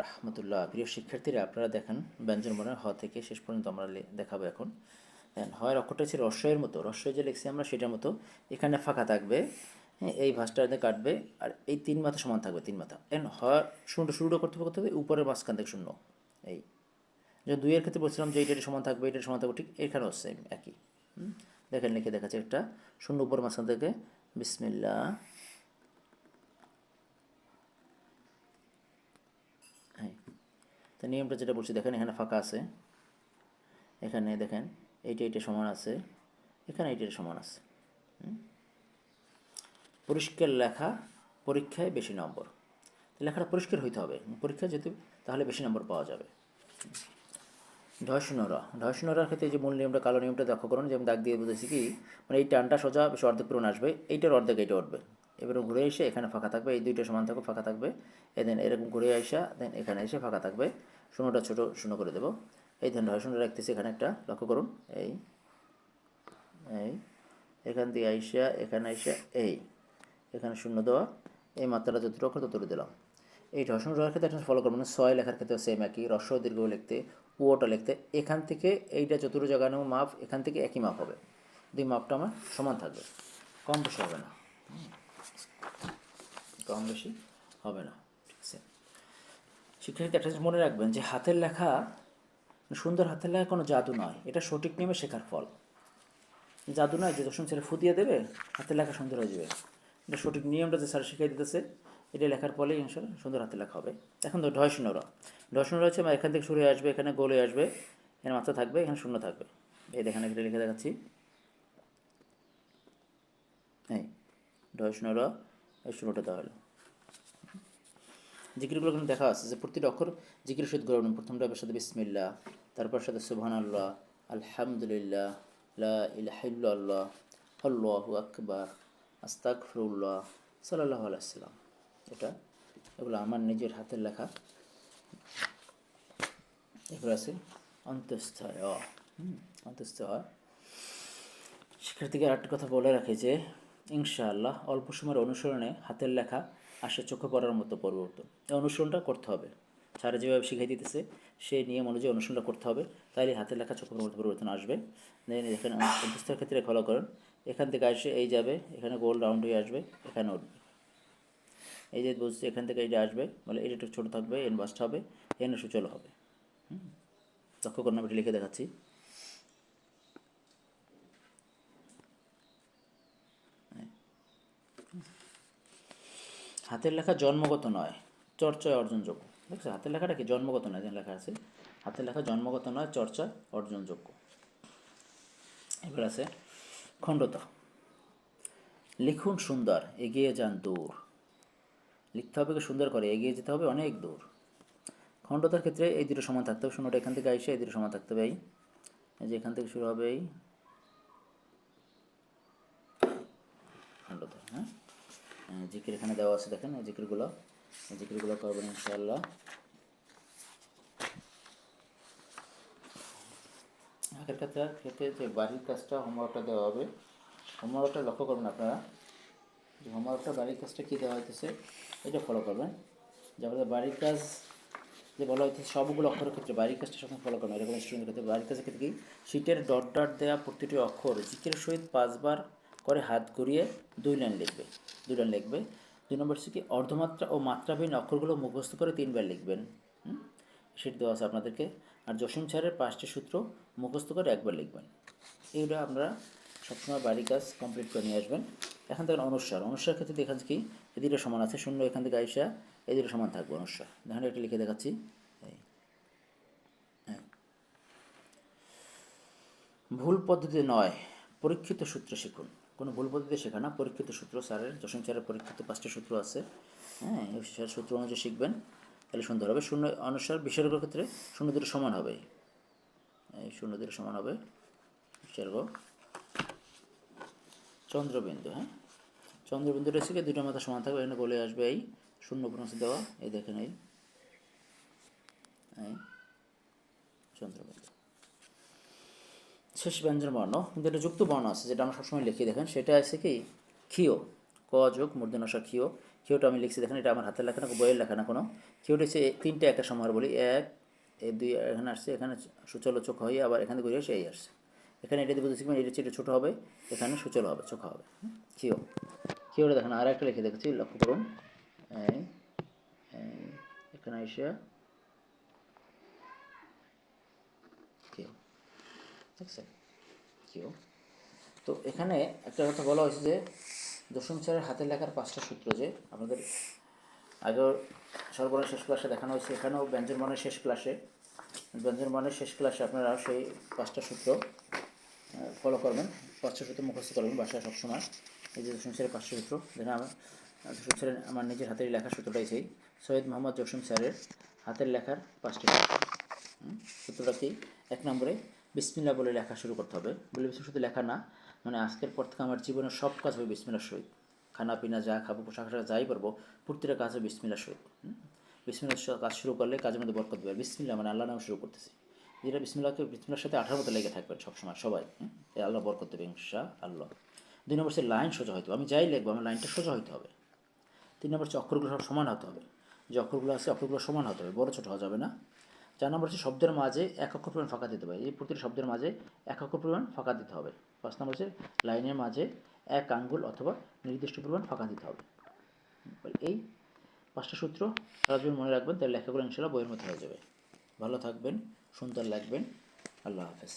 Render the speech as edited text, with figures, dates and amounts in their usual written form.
রাহমাতুল্লাহ। প্রিয় শিক্ষার্থীরা, আপনারা দেখেন ব্যঞ্জনবর্ণের হ থেকে শেষ পর্যন্ত আমরা দেখাবো এখন। হয় অক্ষরটা হচ্ছে রস্বইয়ের মতো, রস্বই যে লিখছি আমরা সেটার মতো, এখানে ফাঁকা থাকবে, হ্যাঁ, এই ভাঁজটাতে কাটবে, আর এই তিন মাথা সমান থাকবে, তিন মাথা। হয় শুরুটা করতে হবে উপরের মাঝখান থেকে শূন্য। এই যে দুইয়ের ক্ষেত্রে বলছিলাম যে এইটার সমান থাকবে, এইটার সমান থাকবে, ঠিক এখানেও সেম একই। দেখেন লিখে দেখাচ্ছে, একটা শূন্য উপর মাঝখান থেকে বিসমিল্লাহ। হ্যাঁ, তো নিয়মটা যেটা বলছি দেখেন, এখানে ফাঁকা আছে, এখানে দেখেন এইটা সমান আছে, এখানে এইটার সমান আছে। পরিষ্কার লেখা পরীক্ষায় বেশি নম্বর। লেখাটা পরিষ্কার হইতে হবে পরীক্ষায় যেতে, তাহলে বেশি নম্বর পাওয়া যাবে। ঢয়শূন্যরার ক্ষেত্রে যে মূল নিয়মটা, কালো নিয়মটা লক্ষ্য করুন, যে আমি দাগ দিয়ে বুঝেছি কি, মানে এই টানটা সোজা বেশি অর্ধেক পূরণ আসবে, এইটার অর্ধেক এইটা উঠবে, এবারে ঘুরে এসে এখানে ফাঁকা থাকবে, এই দুইটা সমান থাকবে, ফাঁকা থাকবে, দেন এরকম ঘুরে আসা, দেন এখানে এসে ফাঁকা থাকবে, শূন্যটা ছোটো শূন্য করে দেবো। এই ধরুন ঢয়শূন্য রাখতেছি, এখানে একটা লক্ষ্য করুন, এই এই এখান দিয়ে আইসা এখানে আইসা এই এখানে শূন্য দেওয়া, এই মাত্রাটা যতটুকু অক্ষর ততটুকু দিলাম। এই রসম রয়ের ক্ষেত্রে একটা ফলো করবেন, ছয় লেখার ক্ষেত্রে সেম একই, রস্ব দীর্ঘ লিখতে, ওটা লিখতে, এখান থেকে এইটা চতুর্থ জায়গানো মাপ, এখান থেকে একই মাপ হবে, দুই মাপটা আমার সমান থাকবে, কম বেশি হবে না, কম বেশি হবে না। ঠিক আছে শিক্ষার্থী, একটা জিনিস মনে রাখবেন যে হাতের লেখা, সুন্দর হাতের লেখা কোনো জাদু নয়, এটা সঠিক নিয়মে শেখার ফল। জাদু নয় যে দশম ছেলে ফুদিয়ে দেবে হাতের লেখা সুন্দর হয়ে যাবে, এটা সঠিক নিয়মটা যে স্যার শিখিয়ে দিতেছে, এটা লেখার ফলেই ইনশাল্লাহ সুন্দর হাতের লেখা হবে। এখন তো ঢয় শূন্য হচ্ছে, এখান থেকে শুরু হয়ে আসবে, এখানে গোল হয়ে আসবে, এখানে মাত্রা থাকবে, এখানে শূন্য থাকবে, এই দেখেন এটা লিখে দেখাচ্ছি, এই ঢয় শূন্য, এই শূন্যটা দেওয়া হলো। জিকিরগুলো কিন্তু দেখা আছে যে প্রতিটা অক্ষর জিকির সহিত গড়ে উঠুন, প্রথমটা সাথে বিসমিল্লাহ, তারপর সাথে সুবহানাল্লাহ, আলহামদুলিল্লাহ, লা ইলাহা ইল্লাল্লাহ, আল্লাহু আকবার, আস্তাগফিরুল্লাহ, সাল্লাল্লাহু আলাইহি সাল্লাম। এটা এগুলো আমার নিজের হাতের লেখা। এগুলো আছে অন্তঃস্থয় অন্তঃস্থয়। শিক্ষার্থীকে আরেকটা কথা বলে রাখি যে ইনশাআল্লাহ অল্প সময়ের অনুসরণে হাতের লেখা আসে চোখে পড়ার মতো পরিবর্তন। এই অনুসরণটা করতে হবে, স্যার যেভাবে শিখিয়ে দিতেছে সেই নিয়ম অনুযায়ী অনুসরণটা করতে হবে, তাইলে হাতের লেখা চোখে পড়ার মতো পরিবর্তন আসবে। দেন এখানে অন্তঃস্থের ক্ষেত্রে ফলো করেন, এখান থেকে আসে এই যাবে, এখানে গোল রাউন্ড হয়ে আসবে, এখানে উঠবে, এই যে বলছি এখান থেকে এইটা আসবে, মানে এটা একটু ছোটো থাকবে, এন বাস্ট হবে, এন সুচল হবে। লক্ষ্য করুন, আমি এটা লিখে দেখাচ্ছি। হাতের লেখা জন্মগত নয়, চর্চায় অর্জনযোগ্য। দেখছো হাতের লেখাটা কি জন্মগত নয়, যেন লেখা আছে হাতের লেখা জন্মগত নয়, চর্চায় অর্জনযোগ্য। এবার আছে খণ্ডতা। লিখুন সুন্দর, এগিয়ে যান দূর। লিখতে হবে কি সুন্দর করে, এগিয়ে যেতে হবে অনেক দূর। খণ্ডতার ক্ষেত্রে এই দুটো সমান থাকতে হবে, শূন্যটা এখান থেকে আইসে এই দুটো সমান থাকতে হবে, এই যে এখান থেকে শুরু হবে এই খণ্ডতা। হ্যাঁ, জিকির এখানে দেওয়া আছে, দেখেন এই জিকিরগুলো করবেন ইনশাআল্লাহ। আগের ক্ষেত্রে যে বাড়ির কাজটা হোমওয়ার্কটা দেওয়া হবে, হোমওয়ার্কটা লক্ষ্য করবেন আপনারা, যে হোমওয়ার্কটা বাড়ির কাজটা কী দেওয়া হইতেছে এটা ফলো করবেন। যে আমাদের বাড়ির কাজ যে বলা হইতেছে সবগুলো অক্ষরের ক্ষেত্রে বাড়ির কাজটা সবসময় ফলো করবেন। এরকম স্টুডেন্টের ক্ষেত্রে বাড়ির কাজের ক্ষেত্রে কি, শীটের ডট ডট দেওয়া প্রতিটি অক্ষর জিকের সহিত 5 বার করে হাত ঘুরিয়ে 2 লাইন লিখবে, 2 লাইন লিখবে। 2 নম্বর হচ্ছে কি, অর্ধমাত্রা ও মাত্রাবিহীন অক্ষরগুলো মুখস্থ করে 3 বার লিখবেন। সেটা দেওয়া আছে আপনাদেরকে। আর জসিম স্যারের 5টি সূত্র মুখস্থ করে 1 বার লিখবেন। এইগুলো আপনারা সবসময় বাড়ির কাজ কমপ্লিট করে নিয়ে আসবেন। এখন দেখেন অনুস্বার ক্ষেত্রে দেখেন কি, এই দুটো সমান আছে, শূন্য এখান থেকে আইসা এই দুটো সমান থাকবে অনুস্বার। দেখেন এটা লিখে দেখাচ্ছি, এই হ্যাঁ, ভুল পদ্ধতি নয়, পরীক্ষিত সূত্র শিখুন। কোনো ভুল পদ্ধতি শেখা না, পরীক্ষিত সূত্র স্যারের, জসিম স্যারের পরীক্ষিত 5টি সূত্র আছে, হ্যাঁ, এই সূত্র অনুযায়ী শিখবেন, তাহলে সুন্দর হবে। শূন্য অনুসার বিসর্গের ক্ষেত্রে শূন্য দুটো সমান হবে, এই শূন্য দুটো সমান হবে, বিসর্গ চন্দ্রবিন্দু। হ্যাঁ, চন্দ্রবিন্দুটা হচ্ছে কি, দুটো মাথা সমান থাকবে, এখানে গলে আসবে এই শূন্য প্রণাসে দেওয়া, এই দেখেন এই চন্দ্রবিন্দু। শেষ ব্যঞ্জন বর্ণ কিন্তু এটা যুক্ত বর্ণ আছে, যেটা আমরা সবসময় লিখি, দেখেন সেটা আছে কি, ক্ষীয়, ক যোগ মূর্ধন্যস্ব ক্ষীয় কেউটা আমি লিখছি দেখেন, এটা আমার হাতের লেখা না, বইয়ের লেখা না কোনো। কেউটা হচ্ছে তিনটে একটা সমাহার বলি, এক এই দুই এখানে আসছে, এখানে সুচল চোখ হয়ে আবার এখানে ঘুরে এসে এই আসছে। এখানে এটা দিয়ে বুঝেছি এটা হচ্ছে এটা ছোটো হবে, এখানে সুচল হবে, চোখা হবে। কেউ কেউটা দেখেন আর একটা লিখে দেখেছি, লক্ষ্য করুন। এই এখানে এসে কেউ দেখছেন, কেউ। তো এখানে একটা কথা বলা হয়েছে যে দশম স্যারের হাতের লেখার 5টা সূত্র, যে আপনাদের আগেও সর্বর্ণ শেষ ক্লাসে দেখানো হয়েছে, এখানেও ব্যঞ্জনমানের শেষ ক্লাসে, ব্যঞ্জনমানের শেষ ক্লাসে আপনারা সেই 5টা সূত্র ফলো করবেন, 5টা সূত্র মুখস্থ করবেন বাসায় সবসময়। এই যে দশম স্যারের 5টা সূত্র, যেটা আমার দশম স্যারের আমার নিজের হাতের লেখার সূত্রটাই সেই সৈয়দ মোহাম্মদ জসিম স্যারের হাতের লেখার 5টি সূত্র। সূত্রটা কি? 1 নম্বরে বিসমিল্লাহ বলে লেখা শুরু করতে হবে। বলে শুধু লেখা না, মানে আজকের পর থেকে আমার জীবনের সব কাজ হবে বিসমিল্লাহর সহিত। খানা পিনা যা খাবো, পোশাক আশাক যাই পারবো, প্রতিটা কাজ হবে বিসমিল্লাহর সহিত। বিসমিল্লাহর কাজ শুরু করলে কাজের মধ্যে বরকত দেবে। বিসমিল্লাহ মানে আল্লাহ নাম শুরু করতেছি, যেটা বিসমিল্লাহর সাথে 18 মতো লেগে থাকবেন সবসময় সবাই। এই আল্লাহ বরকত দেবে ইনশাআল্লাহ। 2 নম্বর হচ্ছে লাইন সোজা হইতে হবে, আমি যাই লিখবো আমার লাইনটা সোজা হইতে হবে। 3 নম্বর হচ্ছে অক্ষরগুলো সব সমান হতে হবে, যে অক্ষরগুলো আছে অক্ষরগুলো সমান হতে হবে, বড় ছোটো হওয়া যাবে না। 4 নম্বর হচ্ছে শব্দের মাঝে 1 অক্ষর পরিমাণ ফাঁকা দিতে হবে, এই প্রতিটি শব্দের মাঝে 1 অক্ষর পরিমাণ ফাঁকা দিতে হবে। 5 নম্বর হচ্ছে লাইনের মাঝে 1 আঙ্গুল অথবা নির্দিষ্ট পরিমাণ ফাঁকা দিতে হবে। এই 5টা সূত্র সারা জীবন মনে রাখবেন, তাহলে লেখাগুলো ইনশাআল্লাহ বইয়ের মতো হয়ে যাবে। ভালো থাকবেন, সুন্দর লাগবেন। আল্লাহ হাফেজ।